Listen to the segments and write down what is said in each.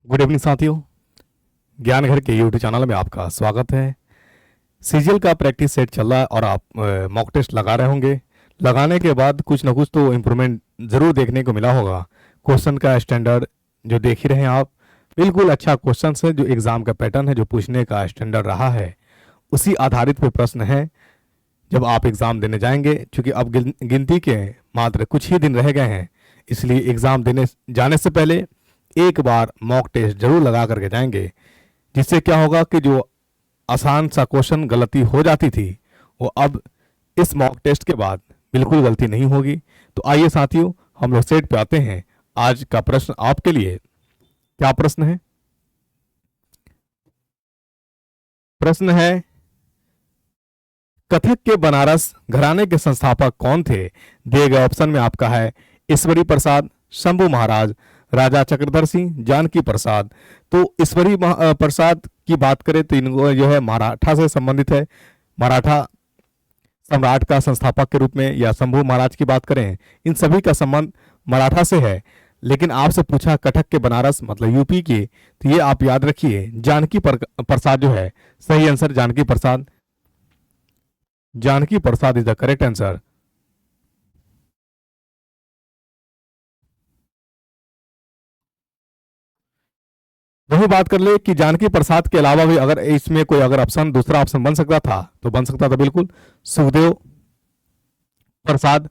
Good evening साथियों। ज्ञान घर के यूट्यूब चैनल में आपका स्वागत है। सीजीएल का प्रैक्टिस सेट चल रहा है और आप मॉक टेस्ट लगा रहे होंगे। लगाने के बाद कुछ ना कुछ तो इम्प्रूवमेंट ज़रूर देखने को मिला होगा। क्वेश्चन का स्टैंडर्ड जो देख ही रहे हैं आप, बिल्कुल अच्छा क्वेश्चन है। जो एग्ज़ाम का पैटर्न है, जो पूछने का स्टैंडर्ड रहा है, उसी आधारित पे प्रश्न है जब आप एग्ज़ाम देने जाएंगे। क्योंकि अब गिनती के मात्र कुछ ही दिन रह गए हैं, इसलिए एग्ज़ाम देने जाने से पहले एक बार मॉक टेस्ट जरूर लगा करके जाएंगे। जिससे क्या होगा कि जो आसान सा क्वेश्चन गलती हो जाती थी, वो अब इस मॉक टेस्ट के बाद बिल्कुल गलती नहीं होगी। तो आइए साथियों, हम लोग सेट पे आते हैं। आज का प्रश्न आपके लिए क्या प्रश्न है? प्रश्न है, कथक के बनारस घराने के संस्थापक कौन थे? दिए गए ऑप्शन में आपका है ईश्वरी प्रसाद, शंभू महाराज, राजा चक्रधर सिंह, जानकी प्रसाद। तो ईश्वरी प्रसाद की बात करें तो इनको जो है मराठा से संबंधित है। मराठा सम्राट का संस्थापक के रूप में, या शंभू महाराज की बात करें, इन सभी का संबंध मराठा से है। लेकिन आपसे पूछा कटक के बनारस मतलब यूपी की, तो ये आप याद रखिए जानकी प्रसाद जो है सही answer. Janaki Prasad, Janaki Prasad is the correct answer. वही बात कर ले कि जानकी प्रसाद के अलावा भी अगर इसमें कोई अगर ऑप्शन दूसरा ऑप्शन बन सकता था तो बन सकता था बिल्कुल सुखदेव प्रसाद।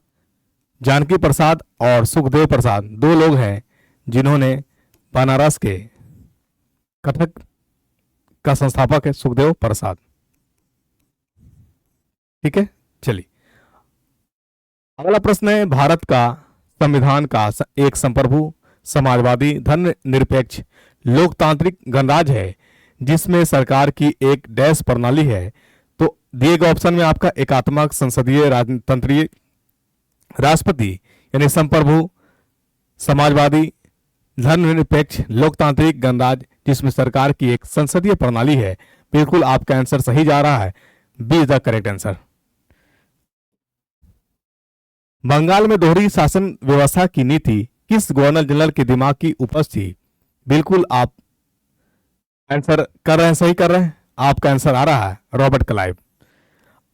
जानकी प्रसाद और सुखदेव प्रसाद दो लोग हैं जिन्होंने बनारस के कथक का संस्थापक है सुखदेव प्रसाद। ठीक है, चलिए अगला प्रश्न है, भारत का संविधान का एक संप्रभु समाजवादी धर्मनिरपेक्ष लोकतांत्रिक गणराज्य है जिसमें सरकार की एक डैश प्रणाली है। तो दिए गए ऑप्शन में आपका एकात्मक संसदीय राजतंत्रीय राष्ट्रपति यानी संप्रभु समाजवादी धर्मनिरपेक्ष लोकतांत्रिक गणराज्य जिसमें सरकार की एक संसदीय प्रणाली है। बिल्कुल आपका आंसर सही जा रहा है, B is the correct answer. Bengal में दोहरी शासन व्यवस्था की नीति किस गवर्नर जनरल के दिमाग की उपज थी? बिल्कुल आप आंसर कर रहे हैं, सही कर रहे हैं। आपका आंसर आ रहा है रॉबर्ट क्लाइव।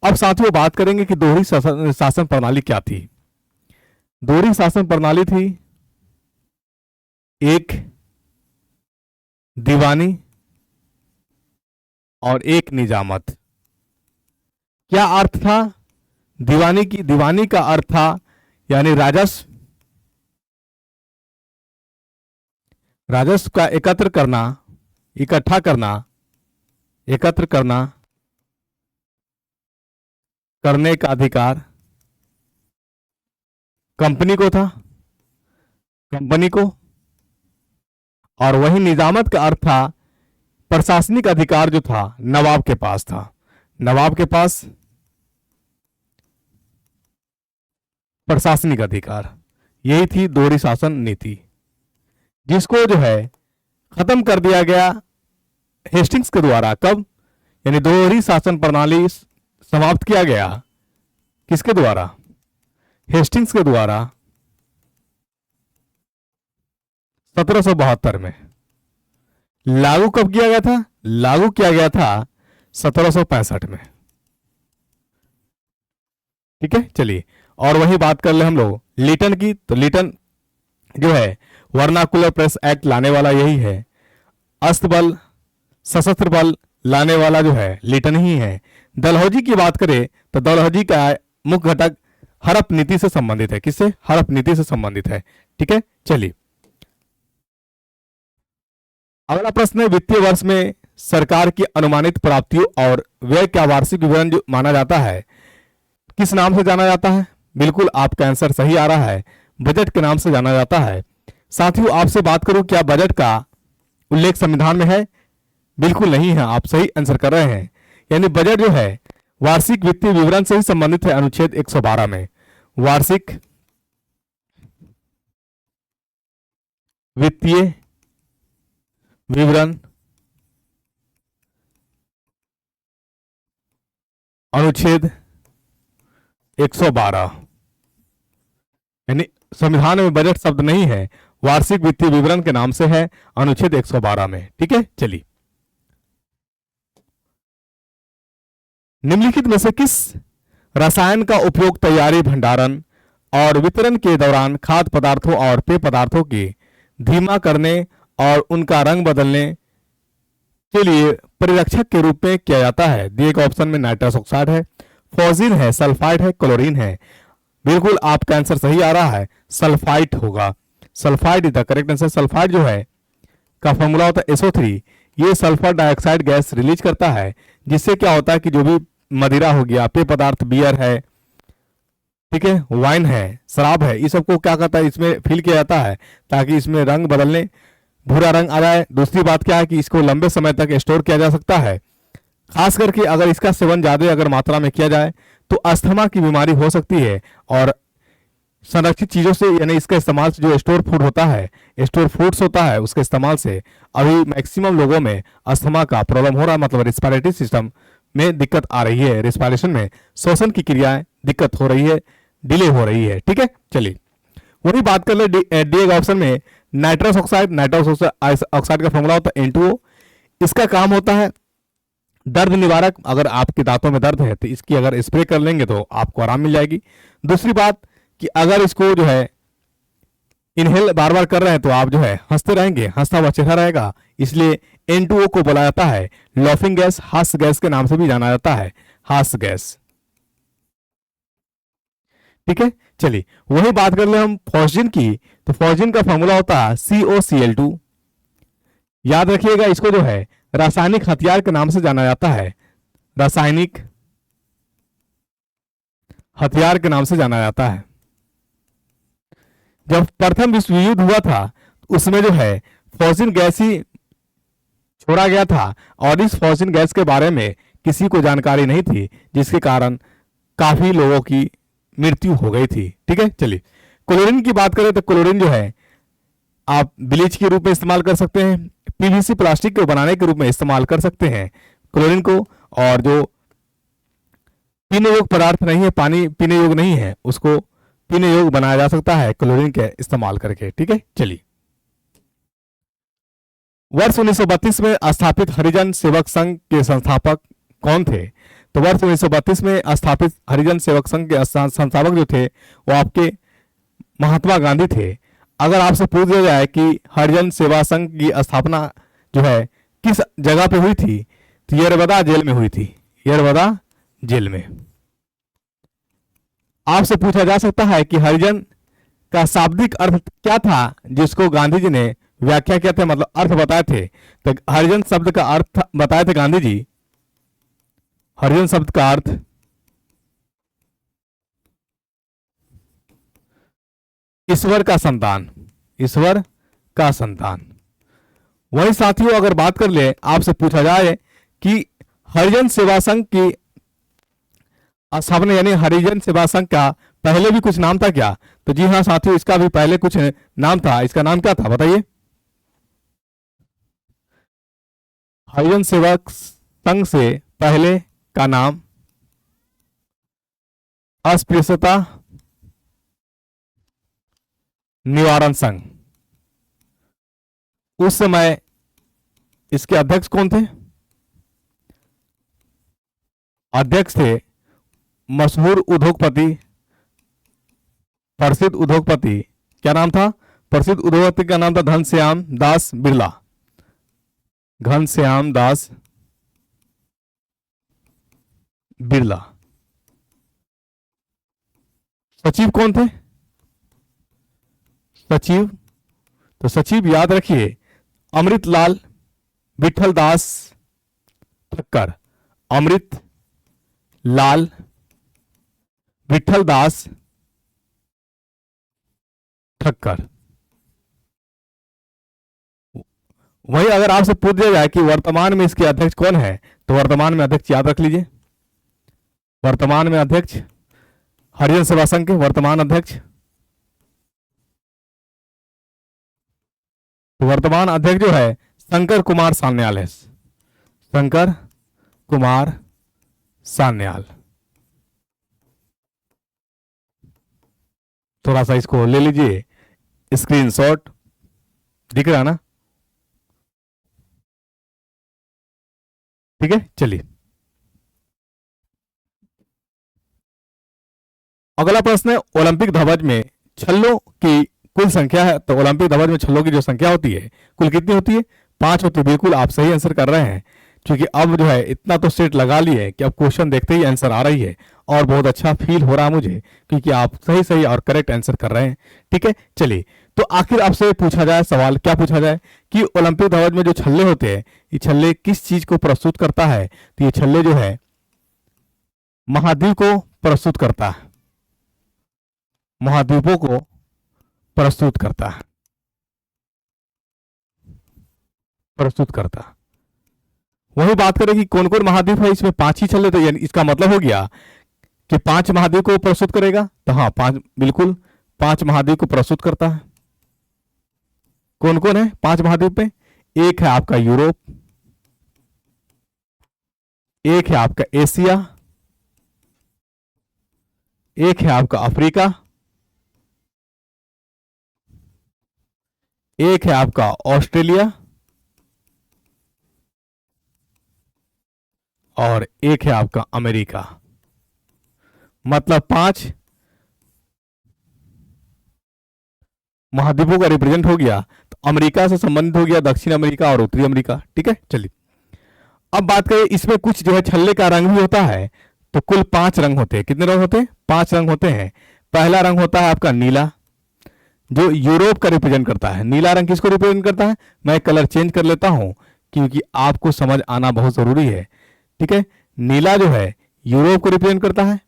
अब साथियों बात करेंगे कि दोहरी शासन प्रणाली क्या थी। दोहरी शासन प्रणाली थी एक दीवानी और एक निजामत। क्या अर्थ था दीवानी का अर्थ था यानी राजस्व का एकत्र करना, इकट्ठा करना, एकत्र करना, करने का अधिकार कंपनी को था, कंपनी को। और वही निजामत का अर्थ था प्रशासनिक अधिकार जो था नवाब के पास था। नवाब के पास प्रशासनिक अधिकार। यही थी दोहरी शासन नीति, जिसको जो है खत्म कर दिया गया हेस्टिंग्स के द्वारा। कब? यानी दोहरी शासन प्रणाली समाप्त किया गया किसके द्वारा? हेस्टिंग्स के द्वारा 1772 में। लागू कब किया गया था? लागू किया गया था 1765 में। ठीक है, चलिए और वही बात कर ले हम लोग लिटन की। तो लिटन जो है वर्नाकुलर प्रेस एक्ट लाने वाला यही है। अस्तबल सशस्त्र बल लाने वाला जो है लिटन ही है। डलहौजी की बात करें तो डलहौजी का मुख्य घटक हड़प नीति से संबंधित है। किससे? हड़प नीति से संबंधित है। ठीक है, चलिए अगला प्रश्न है, वित्तीय वर्ष में सरकार की अनुमानित प्राप्तियों और व्यय का वार्षिक विवरण जो माना जाता है किस नाम से जाना जाता है? बिल्कुल आपका आंसर सही आ रहा है, बजट के नाम से जाना जाता है। साथियों आपसे बात करूं, क्या बजट का उल्लेख संविधान में है? बिल्कुल नहीं है, आप सही आंसर कर रहे हैं। यानी बजट जो है वार्षिक वित्तीय विवरण से ही संबंधित है। अनुच्छेद 112 में वार्षिक वित्तीय विवरण अनुच्छेद 112। यानी संविधान में बजट शब्द नहीं है, वार्षिक वित्तीय विवरण के नाम से है, अनुच्छेद 112 में। ठीक है, चलिए। निम्नलिखित में से किस रसायन का उपयोग तैयारी, भंडारण और वितरण के दौरान खाद्य पदार्थों और पेय पदार्थों की धीमा करने और उनका रंग बदलने के लिए परिरक्षक के रूप में किया जाता है? दिए गए ऑप्शन में नाइट्रस ऑक्साइड है, फॉजिन है, सल्फाइड है, क्लोरीन है। बिल्कुल आपका आंसर सही आ रहा है, सल्फाइड होगा। Sulphide is the correct answer. Sulphide जो है का फॉर्मूला होता है SO3। ये सल्फर डाइऑक्साइड गैस रिलीज करता है, जिससे क्या होता है कि जो भी मदिरा हो गया, पेय पदार्थ, बियर है, ठीक है, वाइन है, शराब है, इस सबको क्या करता है, इसमें फिल किया जाता है ताकि इसमें रंग बदलने, भूरा रंग आ जाए। दूसरी बात क्या है कि इसको लंबे समय तक स्टोर किया जा सकता है। खास करके अगर इसका सेवन ज्यादा अगर मात्रा में किया जाए तो अस्थमा की बीमारी हो सकती है। और संरक्षित चीजों से यानी इसका इस्तेमाल से जो स्टोर फूड होता है, स्टोर फूड्स होता है, उसके इस्तेमाल से अभी मैक्सिमम लोगों में अस्थमा का प्रॉब्लम हो रहा है, मतलब रिस्पायरेटरी सिस्टम में दिक्कत आ रही है, रिस्पायरेशन में श्वसन की क्रियाएं दिक्कत हो रही है, डिले हो रही है। ठीक है, चलिए वही बात कर ले। डी ऑप्शन में नाइट्रस ऑक्साइड। नाइट्रस ऑक्साइड का फॉर्मूला होता है N2O। इसका काम होता है दर्द निवारक। अगर आपके दांतों में दर्द है तो इसकी अगर स्प्रे कर लेंगे तो आपको आराम मिल जाएगी। दूसरी बात कि अगर इसको जो है इनहेल बार बार कर रहे हैं तो आप जो है हंसते रहेंगे, हंसता हुआ चेहरा रहेगा, इसलिए N2O को बोला जाता है लॉफिंग गैस, हास्य गैस के नाम से भी जाना जाता है, हास्य गैस। ठीक है, चलिए वही बात कर ले हम फॉस्जिन की। तो फॉस्जिन का फॉर्मूला होता है COCl2। याद रखिएगा, इसको जो है रासायनिक हथियार के नाम से जाना जाता है, रासायनिक हथियार के नाम से जाना जाता है। जब प्रथम विश्व युद्ध हुआ था उसमें जो है फॉस्जिन गैस ही छोड़ा गया था और इस फॉस्जिन गैस के बारे में किसी को जानकारी नहीं थी, जिसके कारण काफी लोगों की मृत्यु हो गई थी। ठीक है, चलिए क्लोरीन की बात करें तो क्लोरीन जो है आप ब्लीच के रूप में इस्तेमाल कर सकते हैं, PVC प्लास्टिक को बनाने के रूप में इस्तेमाल कर सकते हैं क्लोरीन को, और जो पीने योग्य पदार्थ नहीं है, पानी पीने योग्य नहीं है, उसको पीने योग्य बनाया जा सकता है क्लोरीन के इस्तेमाल करके। ठीक है, चलिए वर्ष 1932 में स्थापित हरिजन सेवक संघ के संस्थापक कौन थे? तो वर्ष 1932 में स्थापित हरिजन सेवक संघ के संस्थापक जो थे वो आपके महात्मा गांधी थे। अगर आपसे पूछ दिया जाए कि हरिजन सेवा संघ की स्थापना जो है किस जगह पे हुई थी, तो यरवदा जेल में हुई थी, यरवदा जेल में। आपसे पूछा जा सकता है कि हरिजन का शाब्दिक अर्थ क्या था, जिसको गांधी जी ने व्याख्या किया था, मतलब अर्थ बताए थे। तो हरिजन शब्द का अर्थ बताए थे गांधी जी। हरिजन शब्द का अर्थ ईश्वर का संतान, ईश्वर का संतान। वही साथियों अगर बात कर ले, आपसे पूछा जाए कि हरिजन सेवा संघ की स्थापना यानी हरिजन सेवा संघ का पहले भी कुछ नाम था क्या? तो जी हाँ साथियों, इसका भी पहले कुछ नाम था। इसका नाम क्या था बताइए? हरिजन सेवा संघ से पहले का नाम अस्पृश्यता निवारण संघ। उस समय इसके अध्यक्ष कौन थे? अध्यक्ष थे मशहूर उद्योगपति, प्रसिद्ध उद्योगपति। क्या नाम था? प्रसिद्ध उद्योगपति का नाम था घनश्याम दास बिरला, घनश्याम दास बिरला। सचिव कौन थे? सचिव, तो सचिव याद रखिए अमृतलाल विठल दास ठक्कर, अमृत लाल विठल दास ठक्कर। वही अगर आपसे पूछ दिया जाए कि वर्तमान में इसके अध्यक्ष कौन है, तो वर्तमान में अध्यक्ष याद रख लीजिए, वर्तमान में अध्यक्ष हरिजन सेवा संघ के वर्तमान अध्यक्ष, तो वर्तमान अध्यक्ष जो है शंकर कुमार सान्याल है, शंकर कुमार सान्याल। थोड़ा सा इसको ले लीजिए स्क्रीनशॉट। दिख रहा है ना? ठीक है, चलिए अगला प्रश्न है, ओलंपिक ध्वज में छल्लों की कुल संख्या है। तो ओलंपिक ध्वज में छल्लों की जो संख्या होती है कुल कितनी होती है? 5 होती है। बिल्कुल आप सही आंसर कर रहे हैं, क्योंकि अब जो है इतना तो सेट लगा लिए है कि अब क्वेश्चन देखते ही आंसर आ रही है, और बहुत अच्छा फील हो रहा है मुझे, क्योंकि आप सही सही और करेक्ट आंसर कर रहे हैं। ठीक है, चलिए तो आखिर आपसे पूछा जाए सवाल, क्या पूछा जाए कि ओलंपिक ध्वज में जो छल्ले होते हैं, ये छल्ले किस चीज को प्रस्तुत करता है? तो ये छल्ले जो है महाद्वीप को प्रस्तुत करता है, महाद्वीपों को प्रस्तुत करता है, प्रस्तुत करता है। वही बात करें कि कौन कौन महाद्वीप है, इसमें 5 ही छल्ले, तो यानी इसका मतलब हो गया कि 5 महाद्वीप को प्रस्तुत करेगा। तो हाँ, 5 बिल्कुल 5 महाद्वीप को प्रस्तुत करता है। कौन कौन है 5 महाद्वीप में? एक है आपका यूरोप, एक है आपका एशिया, एक है आपका अफ्रीका, एक है आपका ऑस्ट्रेलिया, और एक है आपका अमेरिका। मतलब 5 महाद्वीपों का रिप्रेजेंट हो गया। तो अमेरिका से संबंधित हो गया दक्षिण अमेरिका और उत्तरी अमेरिका। ठीक है, चलिए अब बात करें, इसमें कुछ जो है छल्ले का रंग भी होता है। तो कुल 5 रंग होते हैं। कितने रंग होते हैं? 5 रंग होते हैं। पहला रंग होता है आपका नीला, जो यूरोप का रिप्रेजेंट करता है। नीला रंग किसको रिप्रेजेंट करता है? मैं कलर चेंज कर लेता हूं, क्योंकि आपको समझ आना बहुत जरूरी है। ठीक है, नीला जो है यूरोप को रिप्रेजेंट करता है।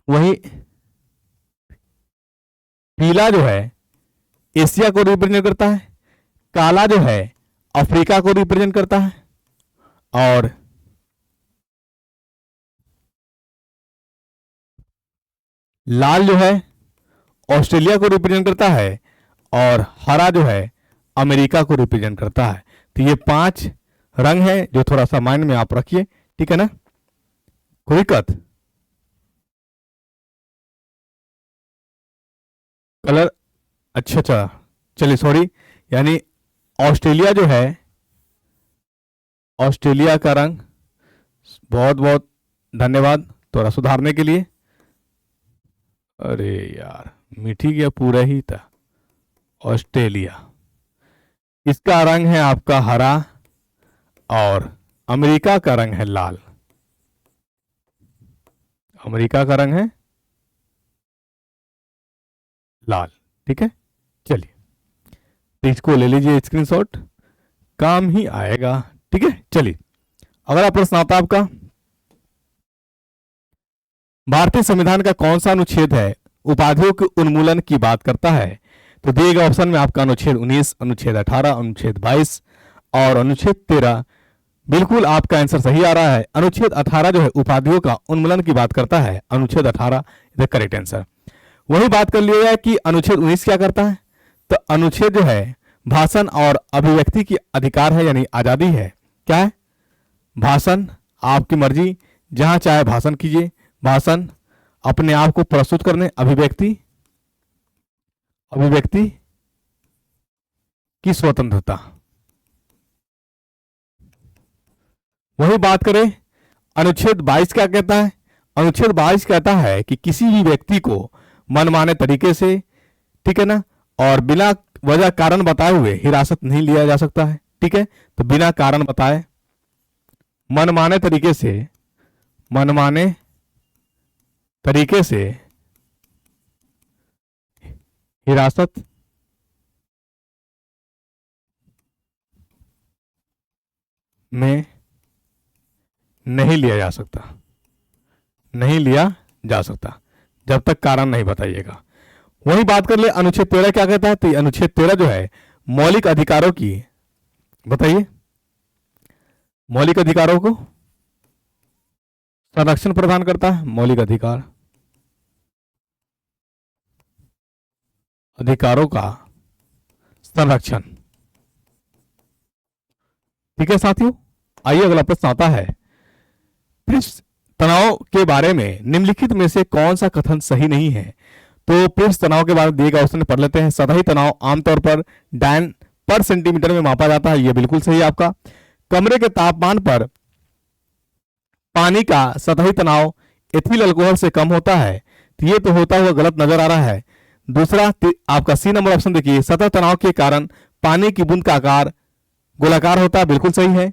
वही पीला जो है एशिया को रिप्रेजेंट करता है। काला जो है अफ्रीका को रिप्रेजेंट करता है। और लाल जो है ऑस्ट्रेलिया को रिप्रेजेंट करता है। और हरा जो है अमेरिका को रिप्रेजेंट करता है। तो ये 5 रंग है, जो थोड़ा सा माइंड में आप रखिए। ठीक है ना, कोई दिक्कत? कलर, अच्छा अच्छा, चलिए सॉरी, यानी ऑस्ट्रेलिया जो है, ऑस्ट्रेलिया का रंग, बहुत बहुत धन्यवाद थोड़ा सुधारने के लिए। अरे यार, मिठी गया पूरा ही था। ऑस्ट्रेलिया, इसका रंग है आपका हरा, और अमेरिका का रंग है लाल। अमेरिका का रंग है लाल। ठीक है, चलिए तो इसको ले लीजिए स्क्रीनशॉट, काम ही आएगा। ठीक है, चलिए अगला प्रश्न आता है आपका, भारतीय संविधान का कौन सा अनुच्छेद है उपाधियों के उन्मूलन की बात करता है? तो दिए गए ऑप्शन में आपका अनुच्छेद 19, अनुच्छेद 18, अनुच्छेद 22 और अनुच्छेद 13। बिल्कुल आपका आंसर सही आ रहा है। अनुच्छेद 18 जो है उपाधियों का उन्मूलन की बात करता है। अनुच्छेद 18 इज द करेक्ट आंसर। वही बात कर लिया जाए कि अनुच्छेद 19 क्या करता है? तो अनुच्छेद जो है भाषण और अभिव्यक्ति की अधिकार है, यानी आजादी है। क्या है? भाषण, आपकी मर्जी, जहां चाहे भाषण कीजिए, भाषण, अपने आप को प्रस्तुत करने, अभिव्यक्ति, अभिव्यक्ति की स्वतंत्रता। वही बात करें, अनुच्छेद 22 क्या कहता है? अनुच्छेद 22 कहता है कि किसी भी व्यक्ति को मनमाने तरीके से, ठीक है ना, और बिना वजह कारण बताए हुए हिरासत नहीं लिया जा सकता है। ठीक है, तो बिना कारण बताए, मनमाने तरीके से, मनमाने तरीके से हिरासत में नहीं लिया जा सकता, नहीं लिया जा सकता जब तक कारण नहीं बताइएगा। वही बात कर ले, अनुच्छेद 13 क्या कहता है? तो अनुच्छेद 13 जो है मौलिक अधिकारों की, बताइए, मौलिक अधिकारों को संरक्षण प्रदान करता है। मौलिक अधिकार, अधिकारों का संरक्षण। ठीक है साथियों, आइए अगला प्रश्न आता है, पृष्ठ तनाव के बारे में निम्नलिखित में से कौन सा कथन सही नहीं है? तो पृष्ठ तनाव के बारे में दिए गए ऑप्शन पढ़ लेते हैं। सतही तनाव आमतौर पर डायन पर सेंटीमीटर में मापा जाता है, ये बिल्कुल सही है आपका। कमरे के तापमान पर पानी का सतही तनाव एथिल अल्कोहल से कम होता है, तो ये तो होता हुआ गलत नजर आ रहा है। दूसरा आपका सी नंबर ऑप्शन देखिए, सतह तनाव के कारण पानी की बूंद का आकार गोलाकार होता है, बिल्कुल सही है।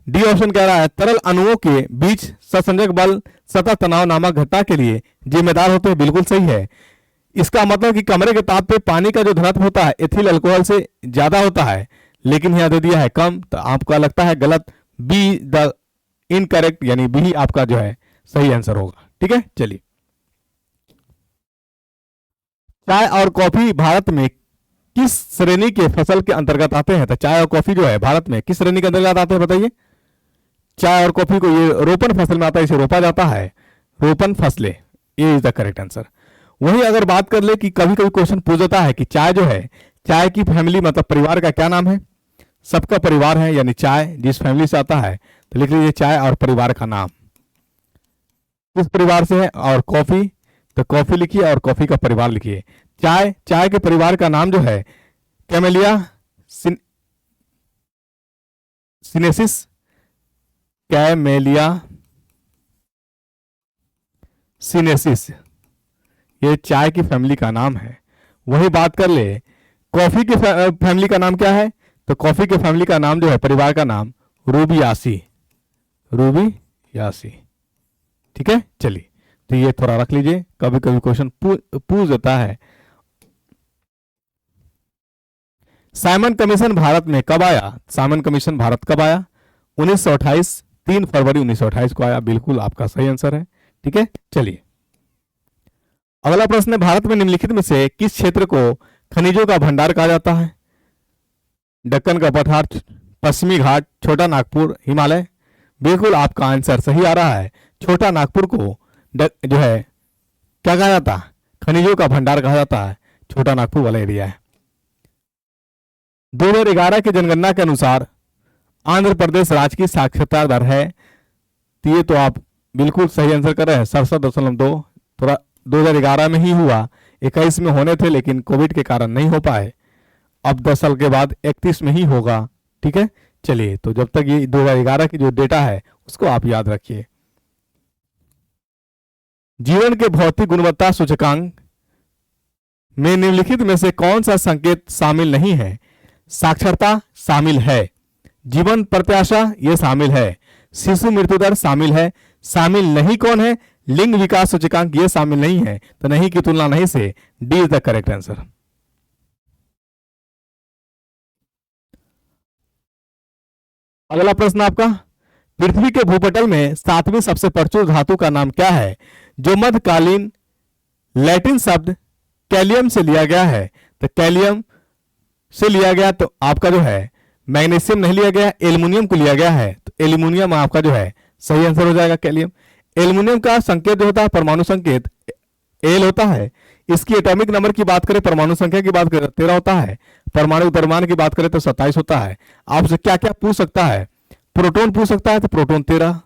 डी ऑप्शन कह रहा है तरल अणुओं के बीच संसंजक बल सतह तनाव नामक घटना के लिए जिम्मेदार होते हैं, बिल्कुल सही है। इसका मतलब कि कमरे के ताप पे पानी का जो घनत्व होता है एथिल अल्कोहल से ज्यादा होता है, लेकिन यहां दे दिया है कम, तो आपका लगता है गलत, बी द इनकरेक्ट, यानी बी आपका जो है सही आंसर होगा। ठीक है, चलिए। चाय और कॉफी भारत में किस श्रेणी के फसल के अंतर्गत आते हैं? तो चाय और कॉफी जो है भारत में किस श्रेणी के अंतर्गत आते हैं बताइए? चाय और कॉफी को ये रोपण फसल में आता है, इसे रोपा जाता है, रोपण फसलें, ये इज द करेक्ट आंसर। वही अगर बात कर ले कि कभी कभी क्वेश्चन पूछ जाता है कि चाय जो है, चाय की फैमिली मतलब परिवार का क्या नाम है? सबका परिवार है, यानी चाय जिस फैमिली से आता है, तो लिख लीजिए चाय और परिवार का नाम किस परिवार से है। और कॉफी, तो कॉफी लिखिए और कॉफी का परिवार लिखिए। चाय, चाय के परिवार का नाम जो है कैमेलिया सिनेसिस, कैमेलिया सिनेसिस, ये चाय की फैमिली का नाम है। वही बात कर ले कॉफी की फैमिली का नाम क्या है? तो कॉफी के फैमिली का नाम जो है, परिवार का नाम रूबियासी, रूबियासी। ठीक है, चलिए, तो ये थोड़ा रख लीजिए, कभी कभी क्वेश्चन पूछ देता है। साइमन कमीशन भारत में कब आया? साइमन कमीशन भारत कब आया? 1928, 3 फरवरी 1928 को आया, बिल्कुल आपका सही आंसर है। ठीक है, चलिए। अगला प्रश्न है, भारत में निम्नलिखित में से किस क्षेत्र को खनिजों का भंडार कहा जाता है? दक्कन का पठार, पश्चिमी घाट, छोटा नागपुर, हिमालय। बिल्कुल आपका आंसर सही आ रहा है। छोटा नागपुर को जो है क्या कहा जाता है? खनिजों का भंडार कहा जाता है, छोटा नागपुर वाला एरिया है। 2011 की जनगणना के अनुसार आंध्र प्रदेश राज्य की साक्षरता दर है, तो ये तो आप बिल्कुल सही आंसर कर रहे हैं, 67.2। थोड़ा 2011 में ही हुआ, 21 में होने थे लेकिन कोविड के कारण नहीं हो पाए। अब 10 साल के बाद 31 में ही होगा। ठीक है, चलिए, तो जब तक ये 2011 की जो डेटा है उसको आप याद रखिए। जीवन के भौतिक गुणवत्ता सूचकांक में निम्नलिखित में से कौन सा संकेत शामिल नहीं है? साक्षरता शामिल है, जीवन प्रत्याशा ये शामिल है, शिशु मृत्यु दर शामिल है, शामिल नहीं कौन है? लिंग विकास सूचकांक ये शामिल नहीं है, तो नहीं की तुलना नहीं से D is the correct answer. अगला प्रश्न आपका, पृथ्वी के भूपटल में 7वीं सबसे प्रचुर धातु का नाम क्या है? जो मध्यकालीन लैटिन शब्द कैलियम से लिया गया है, तो कैलियम से लिया गया, तो आपका जो है मैग्नीशियम नहीं लिया गया, एल्युमिनियम को लिया गया है, तो एल्युमिनियम आपका जो है सही आंसर हो जाएगा, कैलियम। एल्युमिनियम का संकेत जो होता है, परमाणु संकेत एल होता है। इसकी एटॉमिक नंबर की बात करें, परमाणु संख्या की बात करें 13 होता है, परमाणु द्रव्यमान की बात करें तो 27 होता है। आपसे क्या क्या पूछ सकता है? प्रोटॉन पूछ सकता है, तो प्रोटॉन 13।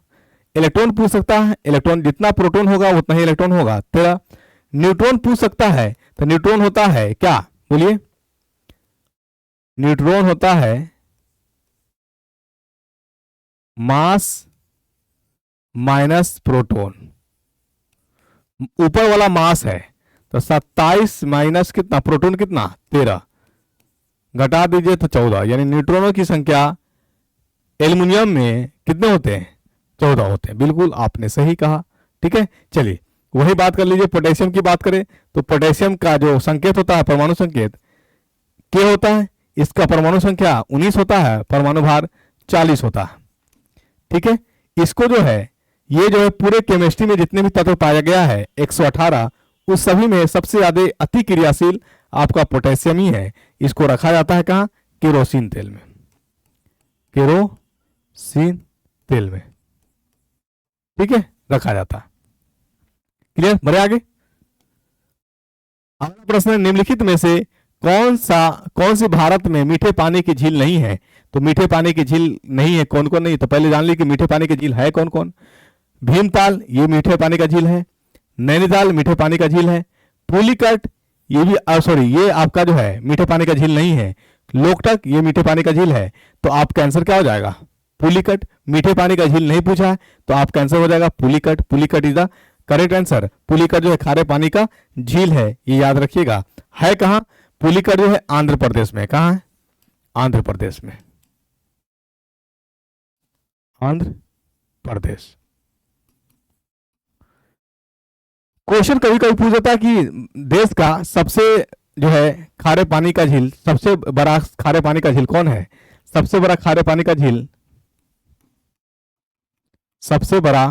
इलेक्ट्रॉन पूछ सकता है, इलेक्ट्रॉन जितना प्रोटॉन होगा उतना ही इलेक्ट्रॉन होगा, 13। न्यूट्रॉन पूछ सकता है, तो न्यूट्रॉन होता है क्या, बोलिए? न्यूट्रॉन होता है मास माइनस प्रोटॉन, ऊपर वाला मास है, तो 27 माइनस कितना, प्रोटॉन कितना, 13, घटा दीजिए तो 14, यानी न्यूट्रॉनों की संख्या एल्युमिनियम में कितने होते हैं? 14 होते हैं, बिल्कुल आपने सही कहा। ठीक है, चलिए, वही बात कर लीजिए। पोटेशियम की बात करें तो पोटेशियम का जो संकेत होता है, परमाणु संकेत क्या होता है? इसका परमाणु संख्या 19 होता है, परमाणु भार 40 होता है। ठीक है, इसको जो है, ये जो है पूरे केमिस्ट्री में जितने भी तत्व पाया गया है 118, उस सभी में सबसे ज्यादा अति क्रियाशील आपका पोटेशियम ही है। इसको रखा जाता है कहाँ? केरोसिन तेल में, केरोसिन तेल में। ठीक है, रखा जाता है। क्लियर? बढ़े आगे। अगला प्रश्न है, निम्नलिखित में से कौन सी भारत में मीठे पानी की झील नहीं है? तो मीठे पानी की झील नहीं है, कौन कौन नहीं? तो पहले जान ली कि मीठे पानी की झील है कौन कौन। भीमताल ये मीठे पानी का झील है, नैनीताल मीठे पानी का झील है, पुलिकट ये भी सॉरी, ये आपका जो है मीठे पानी का झील नहीं है। लोकटक ये मीठे पानी का झील है। तो आपका आंसर क्या हो जाएगा? पुलिकट। मीठे पानी का झील नहीं पूछा है तो आपका आंसर हो जाएगा Pulicat. Pulicat is the correct answer. Pulicat जो है खारे पानी का झील है, ये याद रखिएगा। है कहाँ? पुलिकट जो है आंध्र प्रदेश में। कहाँ है? आंध्र प्रदेश में। आंध्र प्रदेश। क्वेश्चन कभी कभी पूछ जाता है कि देश का सबसे जो है खारे पानी का झील, सबसे बड़ा खारे पानी का झील कौन है? सबसे बड़ा खारे पानी का झील, सबसे बड़ा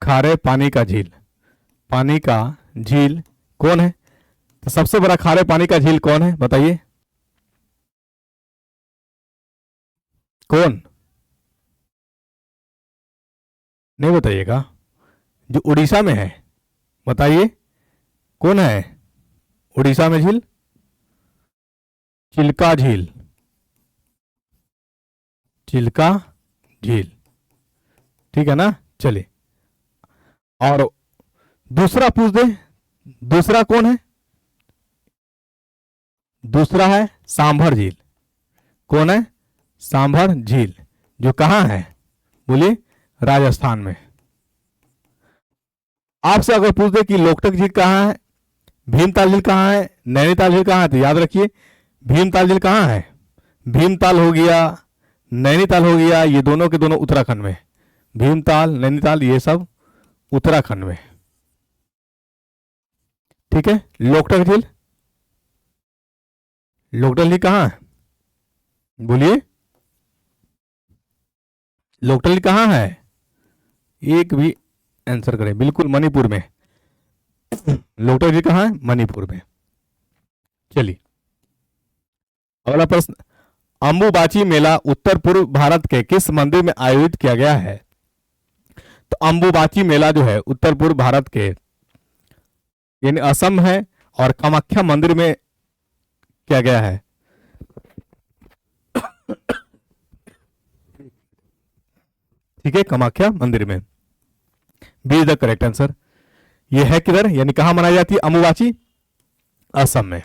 खारे पानी का झील, पानी का झील कौन है? तो सबसे बड़ा खारे पानी का झील कौन है बताइए? कौन? नहीं बताइएगा। जो उड़ीसा में है, बताइए कौन है उड़ीसा में झील? चिल्का झील। चिल्का झील, ठीक है ना। चलिए और दूसरा पूछ दे। दूसरा कौन है? दूसरा है सांभर झील। कौन है? सांभर झील, जो कहां है बोलिए? राजस्थान में। आपसे अगर पूछ दे कि लोकटक झील कहां है, भीमताल झील कहां है, नैनीताल झील कहां है, तो याद रखिए भीमताल झील कहां है? भीमताल हो गया, नैनीताल हो गया, ये दोनों के दोनों उत्तराखंड में। भीमताल, नैनीताल, ये सब उत्तराखंड में, ठीक है। लोकटक झील, लोकटक झील कहां है बोलिए? लोकटक झील कहां है? एक भी आंसर करें। बिल्कुल मणिपुर में। लोकटक झील कहां है? मणिपुर में। चलिए अगला प्रश्न, अंबुबाची मेला उत्तर पूर्व भारत के किस मंदिर में आयोजित किया गया है? तो अंबुबाची मेला जो है उत्तर पूर्व भारत के यानी असम है और कामाख्या मंदिर में किया गया है। ठीक है, कामाख्या मंदिर में। B is the correct answer. ये है किधर, यानी कहां मनाई जाती है अंबुबाची? असम में।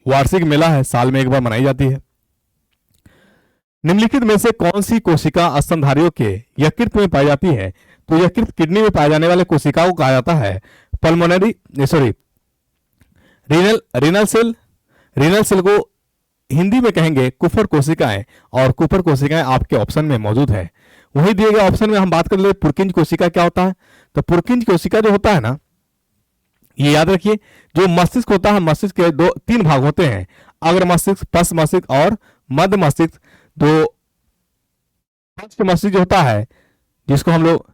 वार्षिक मेला है, साल में एक बार मनाई जाती है। निम्नलिखित में से कौन सी कोशिका स्तनधारियों के यकृत में पाई जाती है? तो यकृत किडनी में पाए जाने वाले कोशिकाओं को कहा जाता है pulmonary sorry renal renal cell. Renal cell को हिंदी में कहेंगे कुफर कोशिकाएं, और कुफर कोशिकाएं आपके ऑप्शन में मौजूद है। वही दिए गए ऑप्शन में हम बात कर ले पुरकिंज कोशिका क्या होता है। तो पुरकिंज कोशिका जो होता है ना, ये याद रखिए, जो मस्तिष्क होता है, मस्तिष्क के दो तीन भाग होते हैं, अग्र मस्तिष्क, पश्च मस्तिष्क और मध्य मस्तिष्क। दो पश्च मस्तिष्क जो होता है, जिसको हम लोग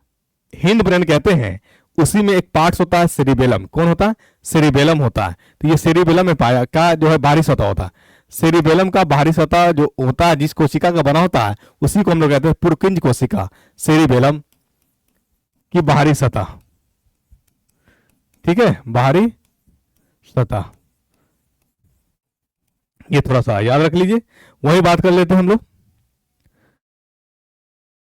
हिंड ब्रेन कहते हैं, उसी में एक पार्ट होता है सेरिबेलम। कौन होता है? सेरिबेलम होता है। तो ये सेरिबेलम में पाया का जो है बाहरी सतह होता है। सेरिबेलम का बाहरी सतह जो होता है, जिस कोशिका का बना होता है, उसी को हम लोग कहते हैं पुरकिंज कोशिका। सेरिबेलम की बाहरी सतह, ठीक है, बाहरी सतह, ये थोड़ा सा याद रख लीजिए। वही बात कर लेते हैं हम लोग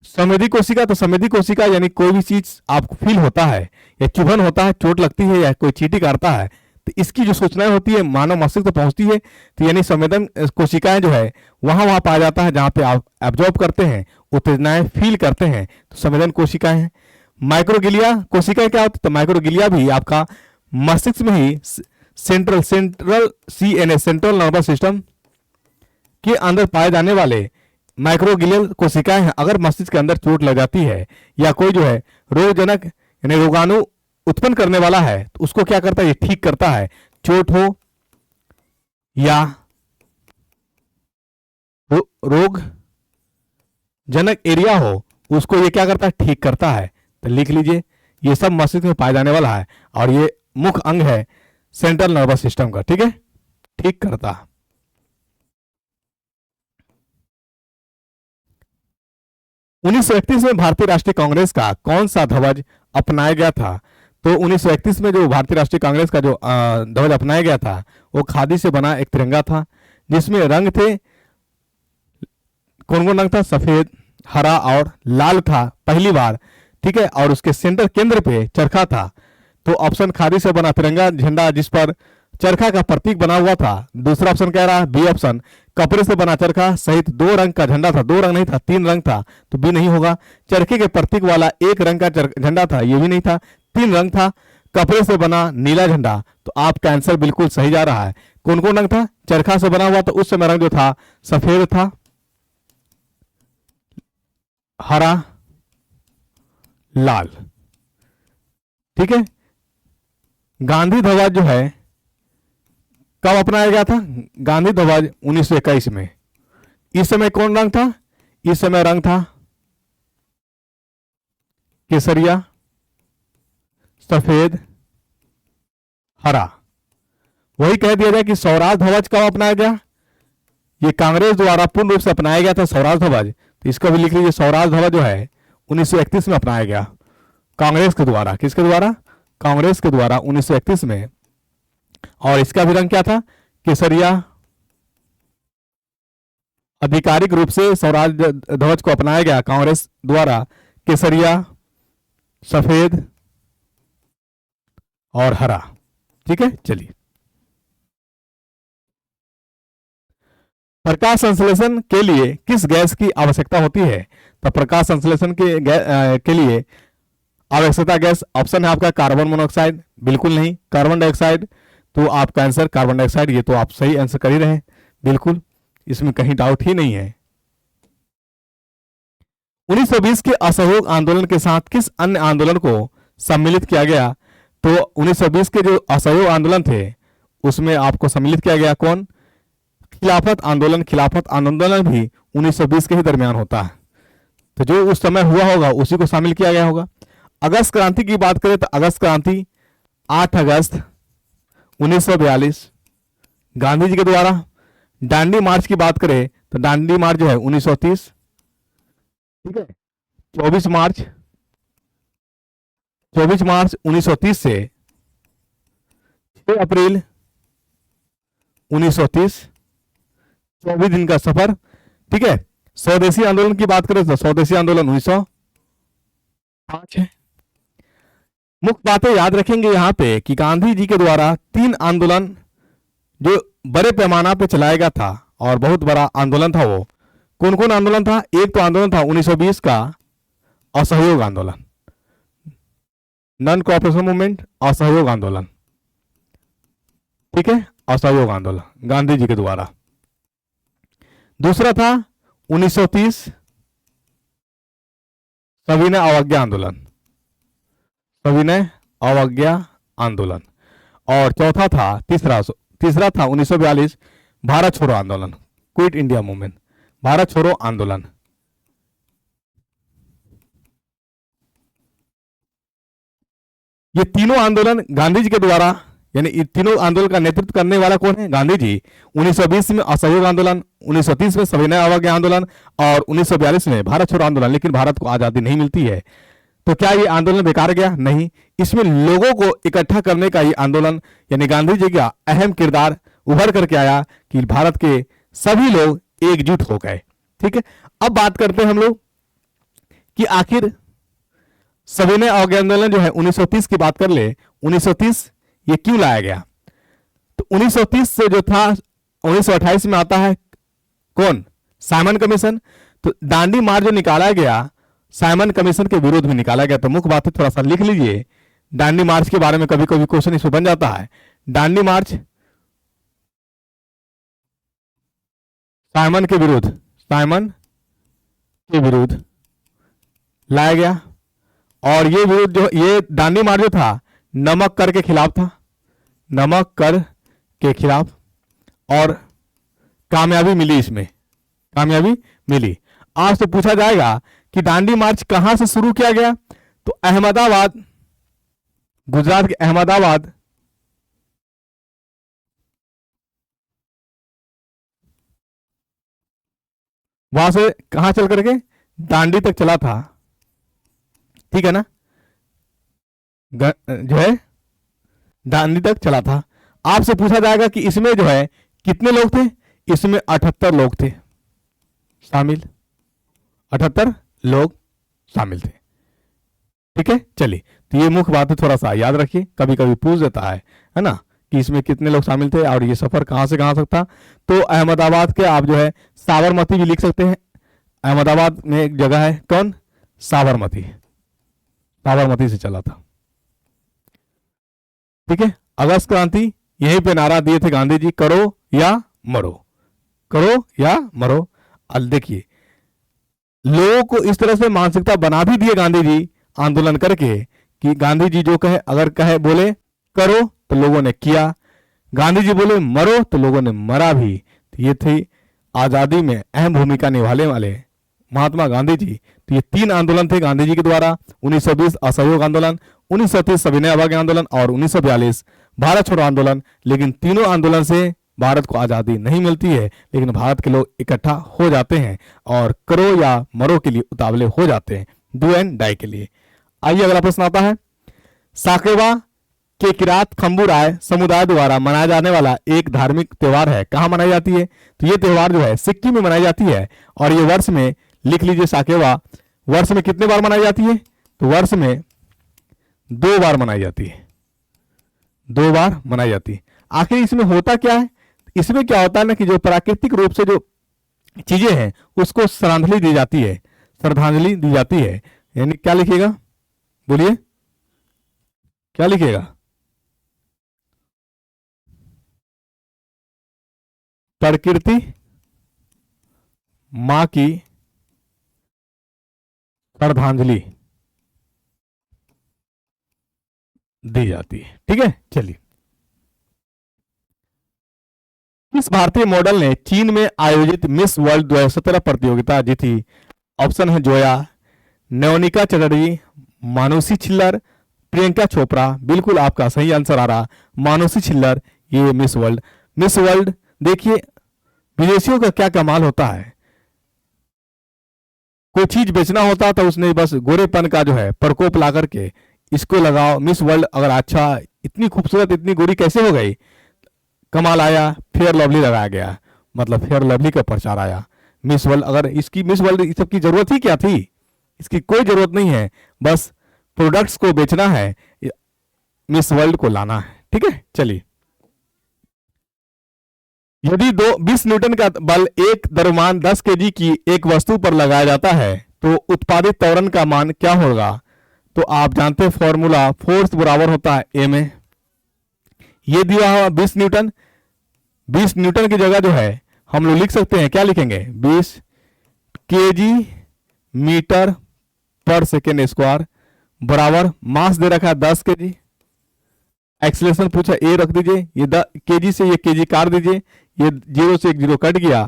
संवेदी कोशिका। तो संवेदी कोशिका यानी कोई भी चीज आपको फील होता है या चुभन होता है, चोट लगती है या कोई चींटी काटता है, तो इसकी जो सूचनाएं होती है मानव मस्तिष्क तक पहुंचती है। तो यानी संवेदन कोशिकाएं जो है वहां पाया जाता है जहां पे आप एब्जॉर्ब करते हैं, उत्तेजनाएं फील करते हैं, तो संवेदन कोशिकाएं हैं। माइक्रोगिलिया कोशिकाएं क्या होती है? तो माइक्रोगिलिया भी आपका मस्तिष्क में ही central CNS central nervous system के अंदर पाए जाने वाले माइक्रोगिलियल कोशिकाएं हैं। अगर मस्तिष्क के अंदर चोट लग जाती है या कोई जो है रोगजनक यानी रोगाणु उत्पन्न करने वाला है, तो उसको क्या करता है? ये ठीक करता है। चोट हो या रोग जनक एरिया हो, उसको ये क्या करता है? ठीक करता है। तो लिख लीजिए, ये सब मस्तिष्क में पाया जाने वाला है और ये मुख्य अंग है सेंट्रल नर्वस सिस्टम का, ठीक है, ठीक करता है। 1931 में भारतीय राष्ट्रीय कांग्रेस का कौन सा ध्वज अपनाया गया था? तो 1931 में जो भारतीय राष्ट्रीय कांग्रेस का जो ध्वज अपनाया गया था, वो खादी से बना एक तिरंगा था, जिसमें रंग थे, कौन कौन रंग था? सफेद, हरा और लाल था पहली बार, ठीक है, और उसके सेंटर केंद्र पे चरखा था। तो ऑप्शन खादी से बना तिरंगा झंडा जिस पर चरखा का प्रतीक बना हुआ था। दूसरा ऑप्शन कह रहा है बी ऑप्शन, कपड़े से बना चरखा सहित दो रंग का झंडा था। दो रंग नहीं था, तीन रंग था, तो बी नहीं होगा। चरखे के प्रतीक वाला एक रंग का झंडा था, ये भी नहीं था, तीन रंग था। कपड़े से बना नीला झंडा, तो आपका आंसर बिल्कुल सही जा रहा है। कौन कौन रंग था? चरखा से बना हुआ, तो उस समय रंग जो था सफेद था, हरा, लाल, ठीक है। गांधी ध्वज जो है कब अपनाया गया था? गांधी ध्वज 1921 में। इस समय कौन रंग था? इस समय रंग था केसरिया, सफेद, हरा। वही कह दिया जाए कि स्वराज ध्वज कब अपनाया गया? ये कांग्रेस द्वारा पूर्ण रूप से अपनाया गया था स्वराज ध्वज, तो इसका भी लिख लीजिए। स्वराज ध्वज जो है 1931 में अपनाया गया कांग्रेस के द्वारा। किसके द्वारा? कांग्रेस के द्वारा 1931 में। और इसका भी रंग क्या था? केसरिया। आधिकारिक रूप से स्वराज ध्वज को अपनाया गया कांग्रेस द्वारा केसरिया, सफेद और हरा, ठीक है। चलिए, प्रकाश संश्लेषण के लिए किस गैस की आवश्यकता होती है? तो प्रकाश संश्लेषण के लिए आवश्यकता गैस ऑप्शन है आपका कार्बन मोनोऑक्साइड, बिल्कुल नहीं। कार्बन डाइऑक्साइड, तो आपका आंसर कार्बन डाइऑक्साइड। ये तो आप सही आंसर कर ही रहे हैं, बिल्कुल, इसमें कहीं डाउट ही नहीं है। 1920 के असहयोग आंदोलन के साथ किस अन्य आंदोलन को सम्मिलित किया गया? तो 1920 के जो असहयोग आंदोलन थे उसमें आपको सम्मिलित किया गया कौन? खिलाफत आंदोलन। खिलाफत आंदोलन भी 1920 के ही दरमियान होता है, तो जो उस समय हुआ होगा उसी को शामिल किया गया होगा। अगस्त क्रांति की बात करें तो अगस्त क्रांति 8 अगस्त 1942 गांधी जी के द्वारा। दांडी मार्च की बात करें तो दांडी मार्च जो है 1930, ठीक है। 24 मार्च 1930 से 6 अप्रैल 1930, 24 दिन का सफर, ठीक है। स्वदेशी आंदोलन की बात करें तो स्वदेशी आंदोलन 1905 है। मुख्य बातें याद रखेंगे यहां पे कि गांधी जी के द्वारा 3 आंदोलन जो बड़े पैमाना पे चलाया गया था और बहुत बड़ा आंदोलन था। वो कौन कौन आंदोलन था? एक तो आंदोलन था 1920 का असहयोग आंदोलन, नॉन कोऑपरेशन मूवमेंट, असहयोग आंदोलन, ठीक है, असहयोग आंदोलन गांधी जी के द्वारा। दूसरा था 1930 सविनय अवज्ञा आंदोलन, सविनय अवज्ञा आंदोलन। और चौथा था तीसरा था 1942 भारत छोड़ो आंदोलन, क्विट इंडिया मूवमेंट, भारत छोड़ो आंदोलन। ये तीनों आंदोलन गांधी जी के द्वारा, यानी इन तीनों आंदोलन का नेतृत्व करने वाला कौन है? गांधी जी। 1920 में असहयोग आंदोलन, 1930 में सविनय अवज्ञा आंदोलन और 1942 में भारत छोड़ो आंदोलन। लेकिन भारत को आजादी नहीं मिलती है, तो क्या ये आंदोलन बेकार गया? नहीं, इसमें लोगों को इकट्ठा करने का ये आंदोलन, यानी गांधी जी का अहम किरदार उभर करके आया कि भारत के सभी लोग एकजुट हो गए, ठीक है। अब बात करते हैं हम लोग कि आखिर सविनय अवज्ञा आंदोलन जो है 1930 की बात कर ले, 1930 ये क्यों लाया गया? तो 1930 से जो था 1928 में आता है कौन? Simon commission. तो दांडी मार्च जो निकाला गया साइमन कमीशन के विरोध में निकाला गया। तो मुख्य बात है, थोड़ा सा लिख लीजिए दांडी मार्च के बारे में, कभी कभी क्वेश्चन इसमें बन जाता है। दांडी मार्च साइमन के विरोध, साइमन के विरोध लाया गया। और ये विरोध जो, ये दांडी मार्च जो था नमक कर के खिलाफ था, नमक कर के खिलाफ, और कामयाबी मिली, इसमें कामयाबी मिली। आपसे पूछा जाएगा कि दांडी मार्च कहां से शुरू किया गया? तो अहमदाबाद, गुजरात के अहमदाबाद वहां से कहां चल करके दांडी तक चला था, ठीक है ना, जो है दांडी तक चला था। आपसे पूछा जाएगा कि इसमें जो है कितने लोग थे? इसमें 78 लोग थे शामिल, 78 लोग शामिल थे। ठीक है, चलिए, तो ये मुख्य बात है, थोड़ा सा याद रखिए, कभी कभी पूछ देता है ना, कि इसमें कितने लोग शामिल थे और ये सफर कहाँ से कहाँ तक था। तो अहमदाबाद के आप जो है साबरमती भी लिख सकते हैं। अहमदाबाद में एक जगह है, कौन, साबरमती, साबरमती से चला था। ठीक है, अगस्त क्रांति, यहीं पे नारा दिए थे गांधी जी, करो या मरो, करो या मरो। अब देखिए, लोगों को इस तरह से मानसिकता बना भी दिए गांधी जी आंदोलन करके, कि गांधी जी जो कहे, अगर कहे बोले करो तो लोगों ने किया, गांधी जी बोले मरो तो लोगों ने मरा भी। तो ये थी आजादी में अहम भूमिका निभाने वाले महात्मा गांधी जी। तो ये 3 आंदोलन थे गांधी जी के द्वारा, 1920 असहयोग आंदोलन, 1930 सविनय अवज्ञा आंदोलन और 1942 भारत छोड़ो आंदोलन। लेकिन तीनों आंदोलन से भारत को आजादी नहीं मिलती है, लेकिन भारत के लोग इकट्ठा हो जाते हैं और करो या मरो के लिए उतावले हो जाते हैं, डू एंड डाई के लिए। आइए अगला प्रश्न आता है, साकेवा के किरात खंबू राय समुदाय द्वारा मनाया जाने वाला एक धार्मिक त्योहार है, कहाँ मनाई जाती है? तो ये त्योहार जो है सिक्किम में मनाई जाती है, और ये वर्ष में, लिख लीजिए साकेवा, वर्ष में कितने बार मनाई जाती है? तो वर्ष में 2 बार मनाई जाती है, 2 बार मनाई जाती है। आखिर इसमें होता क्या है? इसमें क्या होता है ना, कि जो प्राकृतिक रूप से जो चीजें हैं उसको श्रद्धांजलि दी जाती है, श्रद्धांजलि दी जाती है। यानी क्या लिखिएगा, बोलिए क्या लिखिएगा? प्रकृति मां की श्रद्धांजलि दी जाती है। ठीक है, चलिए, किस भारतीय मॉडल ने चीन में आयोजित मिस वर्ल्ड 2017 प्रतियोगिता जीती? ऑप्शन है जोया, नवनिका चटर्जी, मानुषी छिल्लर, प्रियंका चोपड़ा। बिल्कुल आपका सही आंसर आ रहा, मानुषी छिल्लर, ये मिस वर्ल्ड। मिस वर्ल्ड, देखिए विदेशियों का क्या कमाल होता है, कोई चीज बेचना होता तो उसने बस गोरेपन का जो है प्रकोप ला करके इसको लगाओ मिस वर्ल्ड। अगर अच्छा, इतनी खूबसूरत, इतनी गोरी कैसे हो गई, कमाल आया, फेयर लवली लगाया गया, मतलब फेयर लवली का प्रचार आया, मिस वर्ल्ड। अगर इसकी मिस वर्ल्ड, इस सब की जरूरत ही क्या थी? इसकी कोई जरूरत नहीं है, बस प्रोडक्ट्स को बेचना है, मिस वर्ल्ड को लाना है। ठीक है, चलिए, यदि 20 न्यूटन का बल एक द्रव्यमान 10 केजी की एक वस्तु पर लगाया जाता है तो उत्पादित त्वरण का मान क्या होगा? तो आप जानते हैं फॉर्मूला, फोर्स बराबर होता है ए में। ये दिया हुआ 20 न्यूटन, 20 न्यूटन की जगह जो है हम लोग लिख सकते हैं, क्या लिखेंगे? 20 केजी मीटर पर सेकेंड स्क्वायर बराबर मास दे रखा है 10 केजी। एक्सीलरेशन पूछा, ए रख दीजिए, ये केजी से ये केजी काट दीजिए, ये 0 से 1 0 कट गया,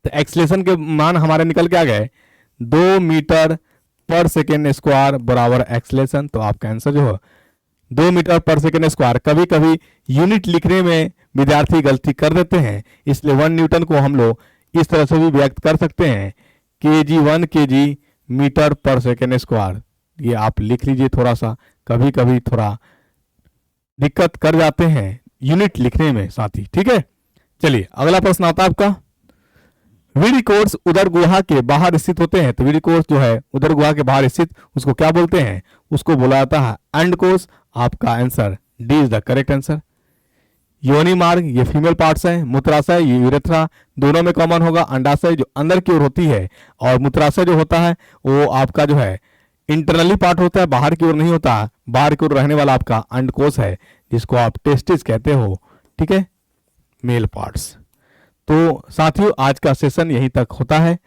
तो एक्सीलरेशन के मान हमारे निकल के आ गए 2 मीटर पर सेकेंड स्क्वायर बराबर एक्सीलरेशन। तो आपका आंसर जो है 2 मीटर पर सेकेंड स्क्वायर। कभी कभी यूनिट लिखने में विद्यार्थी गलती कर देते हैं, इसलिए 1 न्यूटन को हम लोग इस तरह से भी व्यक्त कर सकते हैं, केजी 1 केजी मीटर पर सेकेंड स्क्वायर। ये आप लिख लीजिए, थोड़ा सा कभी कभी थोड़ा दिक्कत कर जाते हैं यूनिट लिखने में साथी। ठीक है, चलिए अगला प्रश्न आता है आपका, वीडी कोर्स उदर गुहा के बाहर स्थित होते हैं, तो वीडी कोर्स जो है उदर गुहा के बाहर स्थित, उसको क्या बोलते हैं? उसको बोला जाता है अंड कोर्स। आपका answer D is the correct answer. योनि मार्ग, ये फीमेल पार्ट्स है, मूत्राशय ये यूरेथ्रा, दोनों में कॉमन होगा। अंडाशय जो अंदर की ओर होती है, और मूत्राशय जो होता है वो आपका जो है इंटरनली पार्ट होता है, बाहर की ओर नहीं होता। बाहर की ओर रहने वाला आपका अंडकोश है, जिसको आप टेस्टिस कहते हो। ठीक है, मेल पार्ट्स। तो साथियों, आज का सेशन यहीं तक होता है।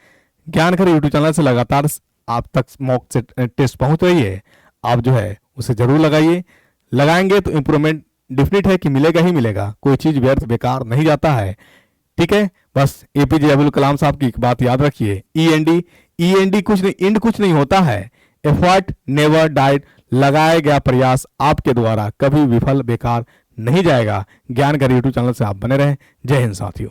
ज्ञान घर यूट्यूब चैनल से लगातार आप तक मॉक टेस्ट पहुंच रही है, आप जो है उसे जरूर लगाइए। लगाएंगे तो इंप्रूवमेंट डेफिनेट है कि मिलेगा ही मिलेगा, कोई चीज व्यर्थ बेकार नहीं जाता है। ठीक है, बस एपीजे अब्दुल कलाम साहब की एक बात याद रखिए, ई कुछ नहीं, इंड कुछ नहीं होता है, एफर्ट नेवर डाइड, लगाया गया प्रयास आपके द्वारा कभी विफल बेकार नहीं जाएगा। ज्ञान घर यूट्यूब चैनल से आप बने रहें। जय हिंद साथियों।